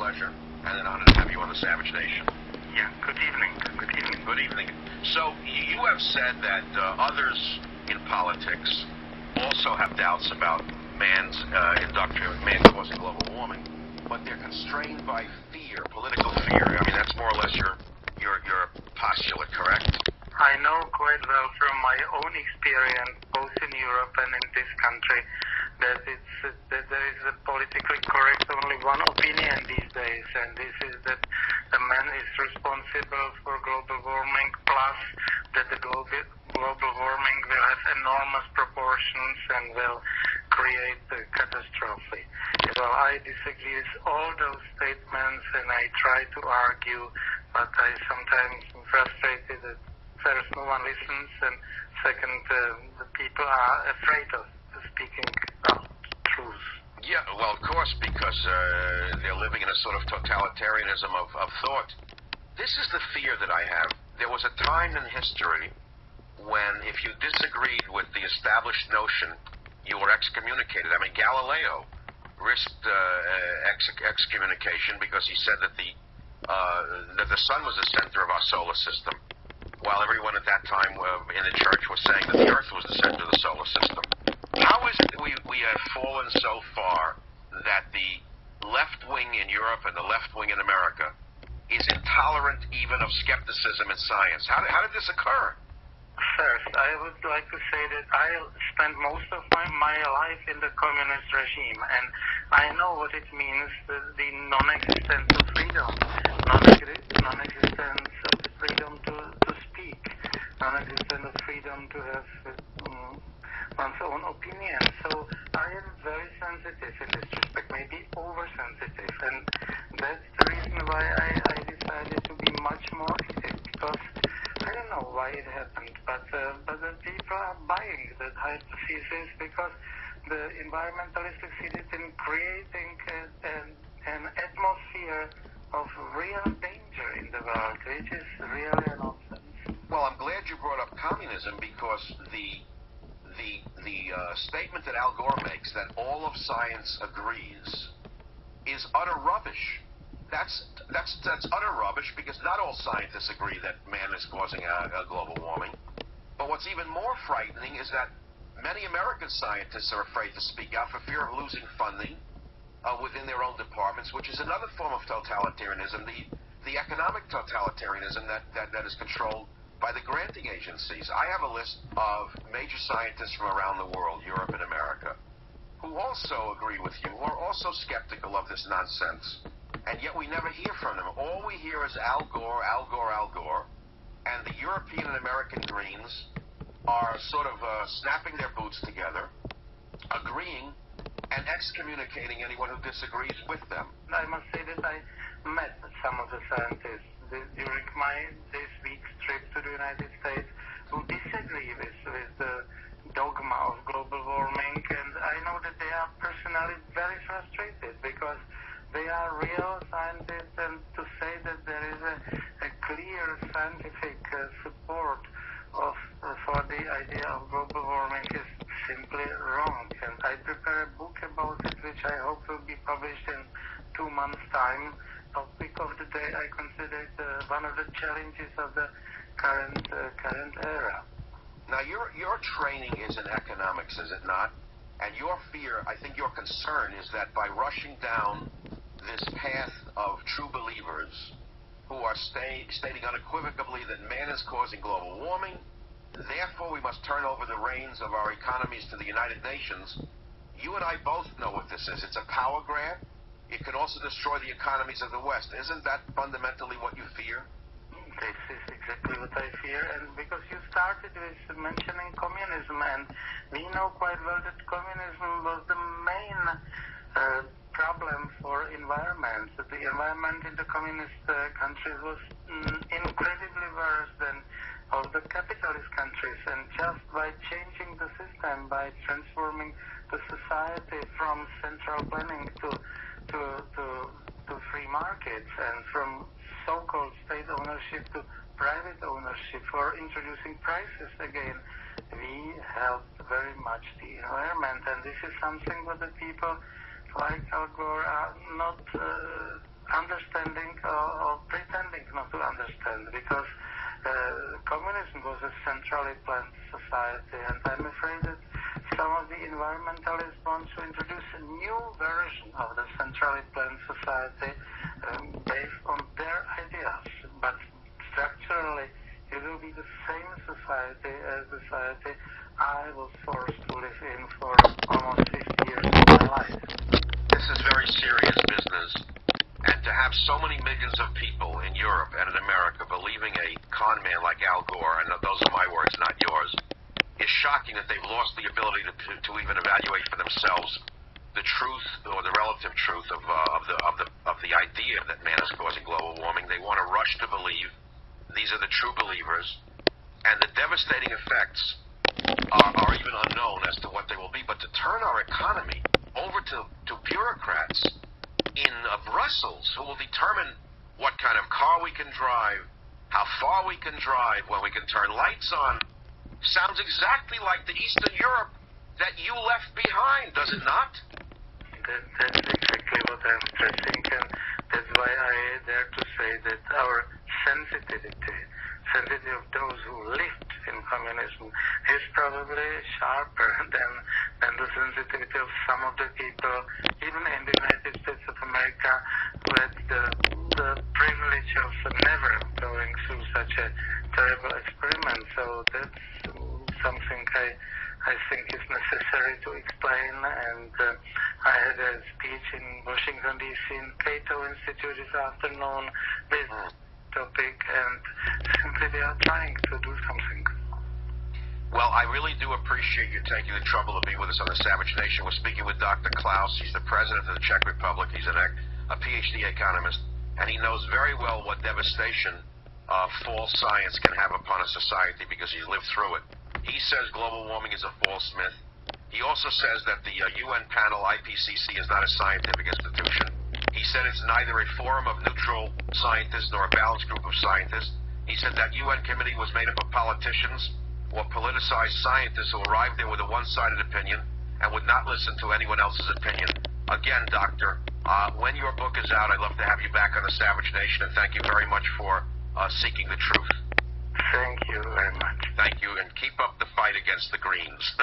pleasure and an honor to have you on the Savage Nation. Yeah, good evening. Good evening. Good evening. So you have said that others in politics also have doubts about man causing global warming, but they're constrained by fear, political fear. I mean, that's more or less your postulate, correct? I know quite well from my own experience, both in Europe and in this country, that there is a politically correct only one opinion these days, and this is that the man is responsible for global warming, plus that the global warming will have enormous proportions and will create a catastrophe. Well, I disagree with all those statements, and I try to argue, but I sometimes am frustrated that first, no one listens, and second, the people are afraid of speaking out truth. Yeah, well, of course, because they're living in a sort of totalitarianism of thought. This is the fear that I have. There was a time in history when if you disagreed with the established notion, you were excommunicated. I mean, Galileo risked excommunication because he said that the sun was the center of our solar system, while everyone at that time in the church was saying that the earth was the center of the solar system. How is it that we have fallen so far that the left wing in Europe and the left wing in America is intolerant even of skepticism in science? How did this occur? First, I would like to say that I spent most of my life in the communist regime, and I know what it means, the non-existence of freedom, non-existence of freedom to speak, non-existence of freedom to have one's own opinion. So I am very sensitive in this respect, maybe oversensitive, and that's the reason why I decided to be much more active, because I don't know why it happened, but the people are buying that hypothesis because the environmentalists succeeded in creating an atmosphere of real danger in the world, which is really a nonsense. Well, I'm glad you brought up communism, because the statement that Al Gore makes, that all of science agrees, is utter rubbish. That's utter rubbish, because not all scientists agree that man is causing a global warming. But what's even more frightening is that many American scientists are afraid to speak out for fear of losing funding within their own departments, which is another form of totalitarianism, the economic totalitarianism that is controlled by the granting agencies. I have a list of major scientists from around the world, Europe and America, who also agree with you, who are also skeptical of this nonsense. And yet we never hear from them. All we hear is Al Gore, Al Gore, Al Gore. And the European and American Greens are sort of snapping their boots together, agreeing and excommunicating anyone who disagrees with them. I must say that I met some of the scientists during this week's trip to the United States who disagree with the dogma of global warming, and I know that they are personally very frustrated because they are real scientists, and to say that there is a clear scientific support for the idea of global warming is simply wrong. And I prepare a book about it, which I hope will be published in 2 months' time. Topic of the day, I consider it one of the challenges of the current era. Now, your training is in economics, is it not? And your fear, I think your concern, is that by rushing down this path of true believers who are stating unequivocally that man is causing global warming, therefore we must turn over the reins of our economies to the United Nations. You and I both know what this is. It's a power grab. It can also destroy the economies of the West. Isn't that fundamentally what you fear? This is exactly what I fear, and because you started with mentioning communism, and we know quite well that communism was the main problem for environment. The environment in the communist countries was incredibly worse than of the capitalist countries, and just by changing the system, by transforming the society from central planning to free markets, and from so-called state ownership to private ownership, or introducing prices again, we helped very much the environment. And this is something that the people like Al Gore are not understanding or pretending not to understand, because communism was a centrally planned society, and I'm afraid that some of the environmentalists want to introduce a new version of the centrally planned society based on their ideas, but structurally it will be the same society as the society I was forced to live in for almost 50 years of my life. This is very serious business. And to have so many millions of people in Europe and in America believing a con man like Al Gore, and those are my words, not yours, is shocking that they've lost the ability to even evaluate for themselves the truth or the relative truth of the idea that man is causing global warming. They want to rush to believe. These are the true believers, and the devastating effects are even unknown as to what they will be. But to turn our economy over to bureaucrats in Brussels who will determine what kind of car we can drive, how far we can drive, when we can turn lights on, sounds exactly like the Eastern Europe that you left behind, does it not? That's exactly what I'm stressing, and that's why I dare to say that our sensitivity of those who lived in communism is probably sharper than the sensitivity of some of the people, even in the United States of America, who had the privilege of never going through such a terrible experiment. So that's something I think is necessary to explain, and I had a speech in Washington, D.C. in Cato Institute this afternoon with topic, and simply they are trying to do something. Well, I really do appreciate you taking the trouble to be with us on the Savage Nation. We're speaking with Dr. Klaus. He's the president of the Czech Republic. He's a PhD economist, and he knows very well what devastation false science can have upon a society because he's lived through it. He says global warming is a false myth. He also says that the UN panel, IPCC, is not a scientific institution. He said it's neither a forum of neutral scientists nor a balanced group of scientists. He said that UN committee was made up of politicians or politicized scientists who arrived there with a one-sided opinion and would not listen to anyone else's opinion. Again, Doctor, when your book is out, I'd love to have you back on the Savage Nation, and thank you very much for seeking the truth. Thank you very much. Thank you, and keep up the fight against the Greens.